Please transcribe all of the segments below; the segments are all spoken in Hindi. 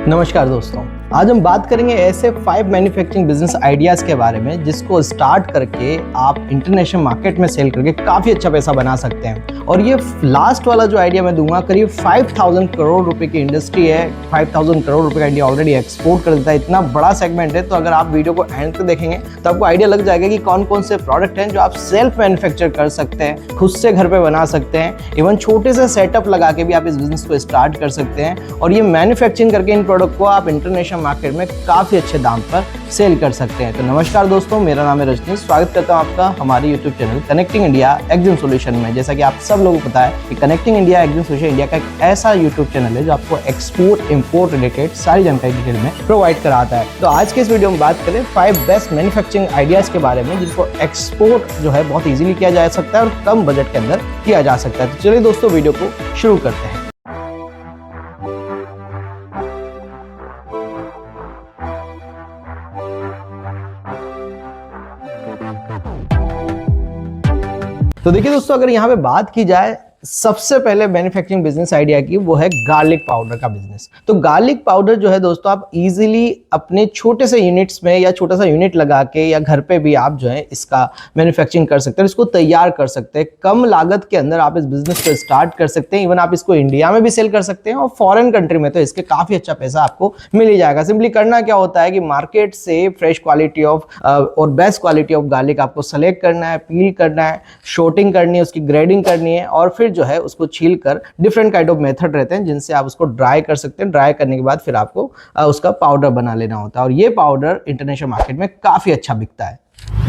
नमस्कार दोस्तों, आज हम बात करेंगे ऐसे 5 मैन्युफैक्चरिंग बिजनेस आइडियाज के बारे में जिसको स्टार्ट करके आप इंटरनेशनल मार्केट में सेल करके काफी अच्छा पैसा बना सकते हैं। और ये लास्ट वाला जो आइडिया मैं दूंगा, करीब 5000 करोड़ रुपए की इंडस्ट्री है। 5000 करोड़ रुपए का इंडिया ऑलरेडी एक्सपोर्ट कर देता है, इतना बड़ा सेगमेंट है। तो अगर आप वीडियो को एंड तक देखेंगे तो आपको आइडिया लग जाएगा कि कौन कौन से प्रोडक्ट हैं जो आप सेल्फ मैन्युफैक्चर कर सकते हैं, खुद से घर पे बना सकते हैं। इवन छोटे से सेटअप लगा के भी आप इस बिजनेस को स्टार्ट कर सकते हैं और ये मैन्युफैक्चरिंग करके इन प्रोडक्ट को आप इंटरनेशनल मार्केट में काफी अच्छे दाम पर सेल कर सकते हैं। तो नमस्कार दोस्तों, मेरा नाम है रजनी, स्वागत करता हूं आपका हमारे YouTube channel connecting India Exim solution में। जैसा कि आप सब लोगों को पता है कि connecting India Exim solution India का एक ऐसा यूट्यूब चैनल है जो आपको एक्सपोर्ट इंपोर्ट रिलेटेड सारी जानकारी डिटेल में प्रोवाइड कराता है। तो आज के इस वीडियो में बात करें 5 बेस्ट मैन्युफैक्चरिंग आइडियाज के बारे में जिनको एक्सपोर्ट जो है बहुत ईजिली किया जा सकता है और कम बजट के अंदर किया जा सकता है। तो चलिए दोस्तों, वीडियो को शुरू करते हैं। तो देखिए दोस्तों, अगर यहाँ पे बात की जाए सबसे पहले मैन्युफैक्चरिंग बिजनेस आइडिया की, वो है गार्लिक पाउडर का बिजनेस। तो गार्लिक पाउडर जो है दोस्तों, आप इजीली अपने छोटे से यूनिट्स में या छोटा सा यूनिट लगा के या घर पे भी आप जो है इसका मैन्युफैक्चरिंग कर सकते हैं, इसको तैयार कर सकते हैं। कम लागत के अंदर आप इस बिजनेस को स्टार्ट कर सकते हैं। इवन आप इसको इंडिया में भी सेल कर सकते हैं और फॉरेन कंट्री में तो इसके काफी अच्छा पैसा आपको मिल ही जाएगा। सिंपली करना क्या होता है कि मार्केट से फ्रेश क्वालिटी ऑफ और बेस्ट क्वालिटी ऑफ गार्लिक आपको सेलेक्ट करना है, पील करना है, शॉर्टिंग करनी है, उसकी ग्रेडिंग करनी है और फिर जो है उसको छील कर डिफरेंट काइंड ऑफ मेथड रहते हैं जिनसे आप उसको ड्राई कर सकते हैं। ड्राई करने के बाद फिर आपको उसका पाउडर बना लेना होता है और ये पाउडर इंटरनेशनल मार्केट में काफी अच्छा बिकता है।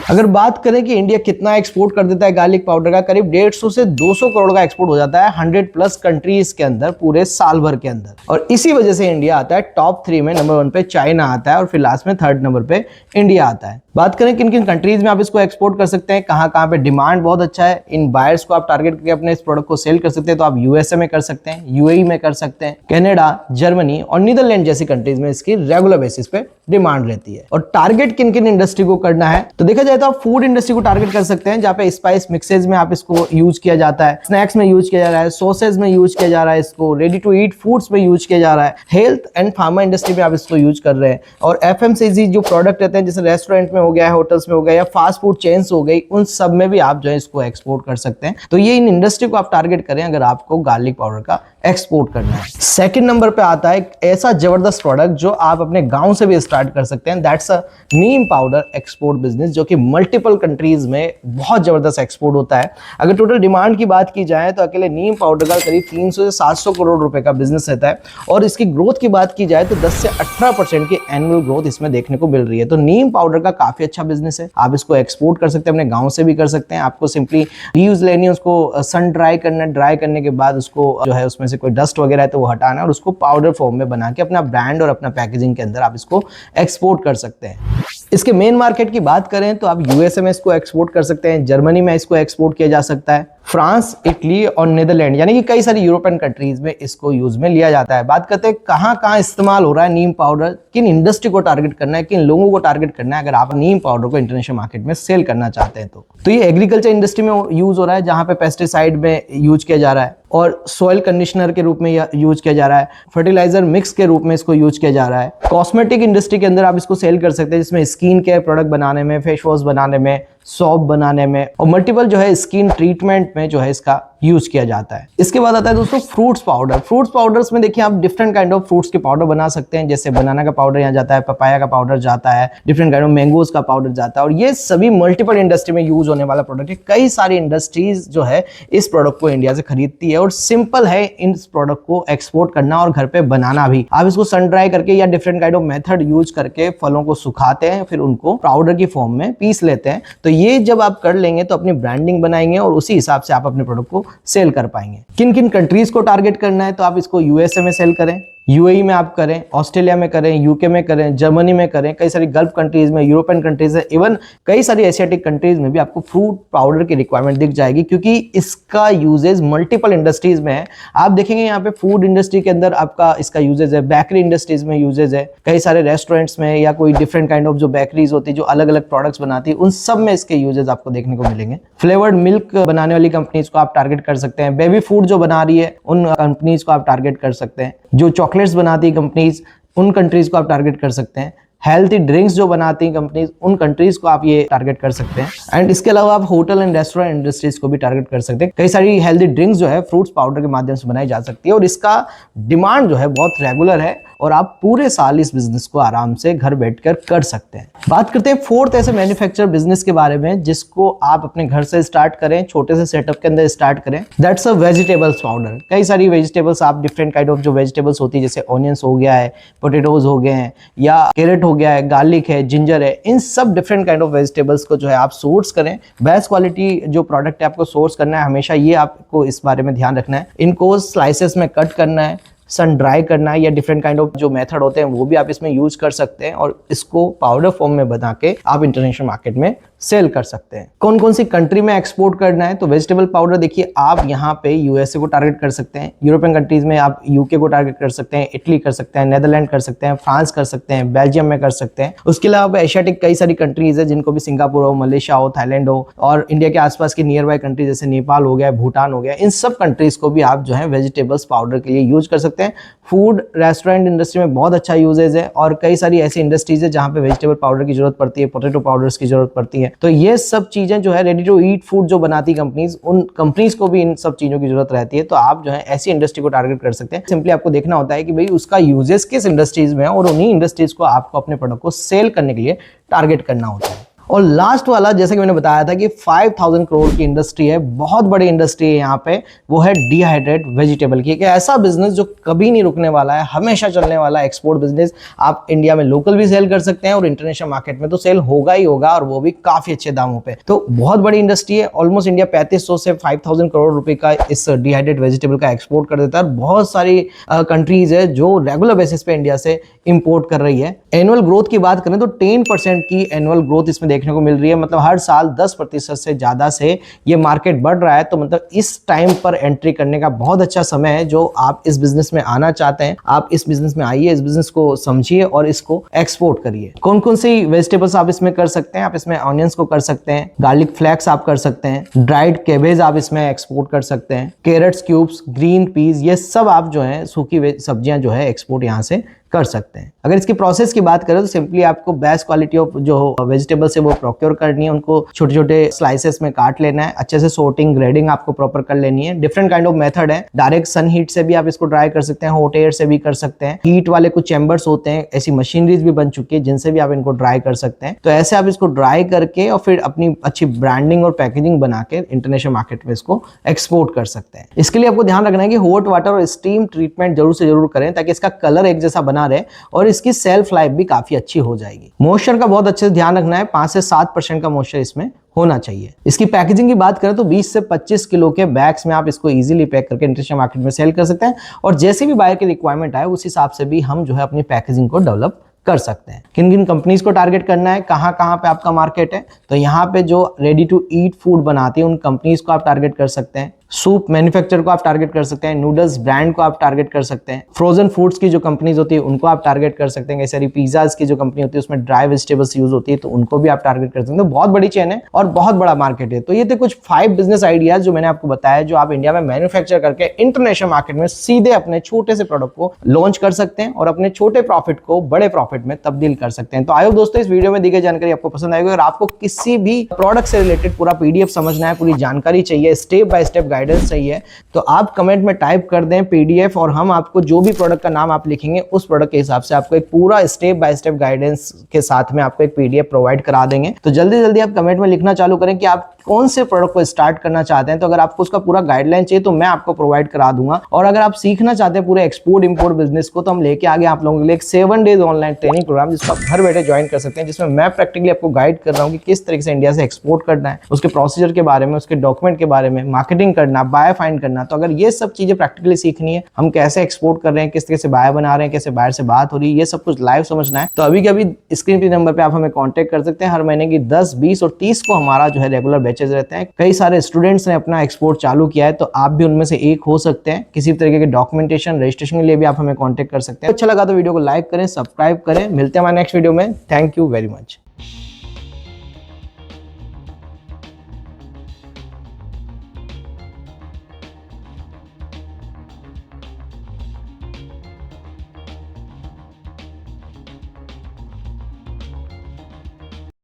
अगर बात करें कि इंडिया कितना एक्सपोर्ट कर देता है गार्लिक पाउडर का, करीब 150 से 200 करोड़ का एक्सपोर्ट हो जाता है 100+ कंट्रीज के अंदर पूरे साल भर के अंदर। और इसी वजह से इंडिया आता है टॉप 3 में। नंबर 1 पे चाइना आता है और फिर लास्ट में 3rd नंबर पे इंडिया आता है। बात करें किन किन कंट्रीज में आप इसको एक्सपोर्ट कर सकते हैं, कहां कहां पे डिमांड बहुत अच्छा है, इन बायर्स को आप टारगेट करके अपने इस प्रोडक्ट को सेल कर सकते हैं। तो आप यूएसए में कर सकते हैं, यूएई में कर सकते हैं, कनाडा, जर्मनी और नीदरलैंड जैसी कंट्रीज में इसकी रेगुलर बेसिस पे डिमांड रहती है। और टारगेट किन किन इंडस्ट्री को करना है, तो देखा जाए तो आप फूड इंडस्ट्री को टारगेट कर सकते हैं, जहां पे स्पाइस मिक्सेज में आप इसको यूज किया जाता है, स्नैक्स में यूज किया जा रहा है, सॉसेज में यूज किया जा रहा है, इसको रेडी टू ईट फूड्स में यूज किया जा रहा है, हेल्थ एंड फार्मा इंडस्ट्री में आप इसको यूज कर रहे हैं। और एफएमसीजी जो प्रोडक्ट रहते हैं, जैसे रेस्टोरेंट में हो गया, होटल्स में हो गया या फास्ट फूड चेन्स हो गई, उन सब में भी आप जो है इसको एक्सपोर्ट कर सकते हैं। तो ये इन इंडस्ट्री को आप टारगेट करें अगर आपको गार्लिक पाउडर का एक्सपोर्ट करना है। सेकंड नंबर पे आता है ऐसा जबरदस्त प्रोडक्ट जो आप अपने गांव से भी स्टार्ट कर सकते हैं, that's a Neem powder export business, जो कि मल्टीपल कंट्रीज में बहुत जबरदस्त एक्सपोर्ट होता है। अगर टोटल डिमांड की बात की जाए तो अकेले नीम पाउडर का करीब 300 से 700 करोड़ रुपए का बिजनेस रहता है। और इसकी ग्रोथ की बात की जाए तो 10 से 18% की एनुअल ग्रोथ इसमें देखने को मिल रही है। तो नीम पाउडर का काफी अच्छा बिजनेस है, आप इसको एक्सपोर्ट कर सकते हैं, अपने गांव से भी कर सकते हैं। आपको सिंपली यूज लेनी है, उसको सन ड्राई करना है, ड्राई करने के बाद उसको जो है उसमें से कोई डस्ट वगैरह है तो वो हटाना है और उसको पाउडर फॉर्म में बना के अपना ब्रांड और अपना पैकेजिंग के अंदर आप इसको एक्सपोर्ट कर सकते हैं। इसके मेन मार्केट की बात करें तो आप यूएसए में इसको एक्सपोर्ट कर सकते हैं, जर्मनी में इसको एक्सपोर्ट किया जा सकता है, फ्रांस, इटली और नीदरलैंड यानी कि कई सारी यूरोपियन कंट्रीज में इसको यूज में लिया जाता है। बात करते हैं कहां कहां इस्तेमाल हो रहा है नीम पाउडर, किन इंडस्ट्री को टारगेट करना है, किन लोगों को टारगेट करना है अगर आप नीम पाउडर को इंटरनेशनल मार्केट में सेल करना चाहते हैं। तो ये एग्रीकल्चर इंडस्ट्री में यूज हो रहा है, जहां पे पेस्टिसाइड में यूज किया जा रहा है और सॉइल कंडीशनर के रूप में यूज किया जा रहा है, फर्टिलाइजर मिक्स के रूप में इसको यूज किया जा रहा है। कॉस्मेटिक इंडस्ट्री के अंदर आप इसको सेल कर सकते हैं, जिसमें स्किन केयर प्रोडक्ट बनाने में, फेस वॉश बनाने में, सॉप बनाने में और मल्टीपल जो है स्किन ट्रीटमेंट में जो है इसका यूज किया जाता है। इसके बाद आता है दोस्तों फ्रूट्स पाउडर। फ्रूट्स पाउडर्स में देखिए आप डिफरेंट काइंड ऑफ फ्रूट्स के पाउडर बना सकते हैं, जैसे बनाना का पाउडर यहाँ जाता है, पपाया का पाउडर जाता है, डिफरेंट काइंड ऑफ मैंगोज का पाउडर जाता है और ये सभी मल्टीपल इंडस्ट्री में यूज होने वाला प्रोडक्ट है। कई सारी इंडस्ट्रीज जो है इस प्रोडक्ट को इंडिया से खरीदती है और सिंपल है इन प्रोडक्ट को एक्सपोर्ट करना और घर पे बनाना भी। आप इसको सन ड्राई करके या different kind of method use करके फलों को सुखाते हैं, फिर उनको पाउडर की फॉर्म में पीस लेते हैं। तो ये जब आप कर लेंगे तो अपनी ब्रांडिंग बनाएंगे और उसी हिसाब से आप अपने प्रोडक्ट को सेल कर पाएंगे। किन किन कंट्रीज को टारगेट करना है, तो आप इसको यूएसए में सेल करें, यूएई में आप करें, ऑस्ट्रेलिया में करें, यूके में करें, जर्मनी में करें, कई सारी गल्फ कंट्रीज में, यूरोपियन कंट्रीज है, इवन कई सारी एशियाटिक कंट्रीज में भी आपको फ्रूट पाउडर की रिक्वायरमेंट दिख जाएगी, क्योंकि इसका यूजेज मल्टीपल इंडस्ट्रीज में है। आप देखेंगे यहाँ पे फूड इंडस्ट्री के अंदर आपका इसका यूजेज है, बेकरी इंडस्ट्रीज में यूजेज है, कई सारे रेस्टोरेंट्स में या कोई डिफरेंट काइंड ऑफ जो बेकरीज होती है जो अलग अलग प्रोडक्ट्स बनाती है, उन सब में इसके यूजेज आपको देखने को मिलेंगे। फ्लेवर्ड मिल्क बनाने वाली कंपनीज को आप टारगेट कर सकते हैं, बेबी फूड जो बना रही है उन कंपनीज को आप टारगेट कर सकते हैं, जो चॉकलेट्स बनाती है कंपनीज उन कंट्रीज को आप टारगेट कर सकते हैं। हेल्थी ड्रिंक्स जो बनाती हैं कंपनीज, उन कंट्रीज को आप ये टारगेट कर सकते हैं। एंड इसके अलावा आप होटल एंड रेस्टोरेंट इंडस्ट्रीज को भी टारगेट कर सकते हैं। कई सारी हेल्थी ड्रिंक्स जो है फ्रूट्स पाउडर के माध्यम से बनाई जा सकती है और इसका डिमांड जो है बहुत रेगुलर है और आप पूरे साल इस बिजनेस को आराम से घर बैठकर कर सकते हैं। बात करते हैं फोर्थ ऐसे मैन्युफैक्चर बिजनेस के बारे में जिसको आप अपने घर से स्टार्ट करें, छोटे से सेटअप के अंदर स्टार्ट करें। That's a vegetables powder. कई सारी वेजिटेबल्स आप डिफरेंट काइंड ऑफ जो वेजिटेबल्स होती है, जैसे ऑनियंस हो गया है, पोटैटोज हो गए हैं, या कैरेट हो गया है, गार्लिक है, जिंजर है, इन सब डिफरेंट काइंड ऑफ वेजिटेबल्स को जो है आप सोर्स करें। बेस्ट क्वालिटी जो प्रोडक्ट है आपको सोर्स करना है, हमेशा ये आपको इस बारे में ध्यान रखना है। इनको स्लाइसेस में कट करना है, सन ड्राई करना है, या डिफरेंट काइंड ऑफ जो मेथड होते हैं वो भी आप इसमें यूज कर सकते हैं और इसको पाउडर फॉर्म में बना के आप इंटरनेशनल मार्केट में सेल कर सकते हैं। कौन कौन सी कंट्री में एक्सपोर्ट करना है, तो वेजिटेबल पाउडर देखिए आप यहाँ पे यूएसए को टारगेट कर सकते हैं, यूरोपियन कंट्रीज में आप यूके को टारगेट कर सकते हैं, इटली कर सकते हैं, नेदरलैंड कर सकते हैं, फ्रांस कर सकते हैं, बेल्जियम में कर सकते हैं। उसके अलावा एशियाटिक कई सारी कंट्रीज है जिनको भी सिंगापुर हो, मलेशिया हो, थाईलैंड हो, और इंडिया के आसपास की नियर बाय कंट्रीज जैसे नेपाल हो गया, भूटान हो गया, इन सब कंट्रीज को भी आप जो है वेजिटेबल्स पाउडर के लिए यूज कर सकते हैं। फूड रेस्टोरेंट इंडस्ट्री में बहुत अच्छा यूजेज है और कई सारी ऐसी इंडस्ट्रीज है जहाँ पे वेजिटेबल पाउडर की जरूरत पड़ती है, पोटैटो पाउडर्स की जरूरत पड़ती है। तो ये सब चीजें जो है रेडी टू ईट फूड जो बनाती कंपनीज, उन कंपनीज को भी इन सब चीजों की जरूरत रहती है। तो आप जो है ऐसी इंडस्ट्री को टारगेट कर सकते हैं। सिंपली आपको देखना होता है कि भाई उसका यूजेस किस इंडस्ट्रीज में है और उन्हीं इंडस्ट्रीज को आपको अपने प्रोडक्ट को सेल करने के लिए टारगेट करना होता है। और लास्ट वाला, जैसे कि मैंने बताया था कि 5000 करोड़ की इंडस्ट्री है, बहुत बड़ी इंडस्ट्री है यहाँ पे, वो है डिहाइड्रेट वेजिटेबल की। एक ऐसा बिजनेस जो कभी नहीं रुकने वाला है, हमेशा चलने वाला एक्सपोर्ट बिजनेस। आप इंडिया में लोकल भी सेल कर सकते हैं और इंटरनेशनल मार्केट में तो सेल होगा ही होगा, और वो भी काफी अच्छे दामों पे। तो बहुत बड़ी इंडस्ट्री है। ऑलमोस्ट इंडिया 3500 से 5000 करोड़ रुपए का इस डिहाइड्रेट वेजिटेबल का एक्सपोर्ट कर देता है। बहुत सारी कंट्रीज है जो रेगुलर बेसिस पे इंडिया से इंपोर्ट कर रही है। एनुअल ग्रोथ की बात करें तो 10% की एनुअल ग्रोथ इसमें देखने को मिल रही है। मतलब हर साल 10% से ज्यादा से ये मार्केट बढ़ रहा है। तो मतलब इस टाइम पर एंट्री करने का बहुत अच्छा समय है। जो आप इस बिजनेस में आना चाहते हैं, आप इस बिजनेस में आइए, इस बिजनेस को समझिए और इसको एक्सपोर्ट करिए। कौन कौन सी वेजिटेबल्स आप इसमें कर सकते हैं? आप इसमें ऑनियंस को कर सकते हैं, गार्लिक फ्लेक्स आप कर सकते हैं, ड्राइड कैबेज आप इसमें एक्सपोर्ट कर सकते हैं, कैरेट्स क्यूब्स, ग्रीन पीस, ये सब आप जो है सूखी सब्जियां जो है एक्सपोर्ट यहां से कर सकते हैं। अगर इसकी प्रोसेस की बात करें तो सिंपली आपको बेस्ट क्वालिटी ऑफ जो वेजिटेबल्स है वो प्रोक्योर करनी है, उनको छोटे छोटे स्लाइसेस में काट लेना है, अच्छे से सोर्टिंग ग्रेडिंग आपको प्रॉपर कर लेनी है। डिफरेंट काइंड ऑफ मेथड है, डायरेक्ट सन हीट से भी आप इसको ड्राई कर सकते हैं, हॉट एयर से भी कर सकते हैं, हीट वाले कुछ चैम्बर्स होते हैं, ऐसी मशीनरीज भी बन चुकी है जिनसे भी आप इनको ड्राई कर सकते हैं। तो ऐसे आप इसको ड्राई करके और फिर अपनी अच्छी ब्रांडिंग और पैकेजिंग बना के इंटरनेशनल मार्केट में इसको एक्सपोर्ट कर सकते हैं। इसके लिए आपको ध्यान रखना है कि हॉट वाटर और स्टीम ट्रीटमेंट जरूर से जरूर करें ताकि इसका कलर एक जैसा बना रहे और इसकी सेल्फ लाइफ भी काफी अच्छी हो जाएगी। मॉइस्चर का बहुत अच्छे से ध्यान रखना है, 5 से 7% का मॉइस्चर इसमें होना चाहिए। इसकी पैकेजिंग की बात करें तो 20 से 25 किलो के बैग्स में आप इसको इजीली पैक करके इंटरनेशनल मार्केट में सेल कर सकते हैं। और जैसे भी बायर की रिक्वायरमेंट आए उस हिसाब से भी हम जो है अपनी पैकेजिंग को डेवलप कर सकते हैं। किन किन कंपनीज को टारगेट करना है, कहां कहां पे आपका मार्केट है, तो यहाँ पे जो रेडी टू ईट फूड बनाती है उन कंपनीज को आप टारगेट कर सकते हैं। सूप मैन्युफैक्चर को आप टारगेट कर सकते हैं, नूडल्स ब्रांड को आप टारगेट कर सकते हैं, फ्रोजन फूड्स की जो कंपनीज होती है उनको आप टारगेट कर सकते हैं। सारी पिज्जाज की जो कंपनी होती है उसमें ड्राई वेजिटेबल्स यूज होती है तो उनको भी आप टारगेट कर सकते हैं। तो बहुत बड़ी चेन है और बहुत बड़ा मार्केट है। तो ये थे कुछ 5 बिजनेस आइडियाज जो मैंने आपको बताया, जो आप इंडिया में मैन्युफैक्चर करके इंटरनेशनल मार्केट में सीधे अपने छोटे से प्रोडक्ट को लॉन्च कर सकते हैं और अपने छोटे प्रॉफिट को बड़े प्रॉफिट में तब्दील कर सकते हैं। तो आई होप दोस्तों इस वीडियो में दी गई जानकारी आपको पसंद आएगी। और आपको किसी भी प्रोडक्ट से रिलेटेड पूरा पीडीएफ समझना है, पूरी जानकारी चाहिए, स्टेप बाय स्टेप गाइडेंस चाहिए, तो आप कमेंट में टाइप कर दें पीडीएफ और हम आपको जो भी प्रोडक्ट का नाम आप लिखेंगे उस प्रोडक्ट के हिसाब से आपको एक पूरा स्टेप बाय स्टेप गाइडेंस के साथ में आपको एक पीडीएफ प्रोवाइड करा देंगे। तो जल्दी जल्दी आप कमेंट में लिखना चालू करें कि आप कौन से प्रोडक्ट को स्टार्ट करना चाहते हैं। तो अगर आपको उसका पूरा गाइडलाइन चाहिए तो मैं आपको प्रोवाइड करा दूंगा। और अगर आप सीखना चाहते हैं पूरे एक्सपोर्ट इंपोर्ट बिजनेस को, तो हम लेके आगे आप लोगों के लिए एक 7 डेज ऑनलाइन ट्रेनिंग प्रोग्राम जिसको आप घर बैठे ज्वाइन कर सकते हैं, जिसमें मैं प्रैक्टिकली आपको गाइड कर रहा हूँ कि किस तरीके से इंडिया से एक्सपोर्ट करना है, उसके प्रोसीजर के बारे में, उसके डॉक्यूमेंट के बारे में, मार्केटिंग करना, बाय फाइंड करना। तो अगर ये सब चीजें प्रैक्टिकली सीखनी है, हम कैसे एक्सपोर्ट कर रहे हैं, किस तरीके से बाय बना रहे हैं, कैसे बायर से बात हो रही है, ये सब कुछ लाइव समझना है, तो अभी के अभी स्क्रीन पे नंबर पे आप हमें कांटेक्ट कर सकते हैं। हर महीने की 10, 20 और 30 को हमारा जो है रेगुलर बैचेज रहते हैं। कई सारे स्टूडेंट्स ने अपना एक्सपोर्ट चालू किया है, तो आप भी उनमें से एक हो सकते हैं। किसी तरीके के डॉक्यूमेंटेशन रजिस्ट्रेशन के लिए भी आप हमें कांटेक्ट कर सकते हैं। अच्छा लगा तो वीडियो को लाइक करें, सब्सक्राइब करें। मिलते हैं हमारे नेक्स्ट वीडियो में। Thank you very much.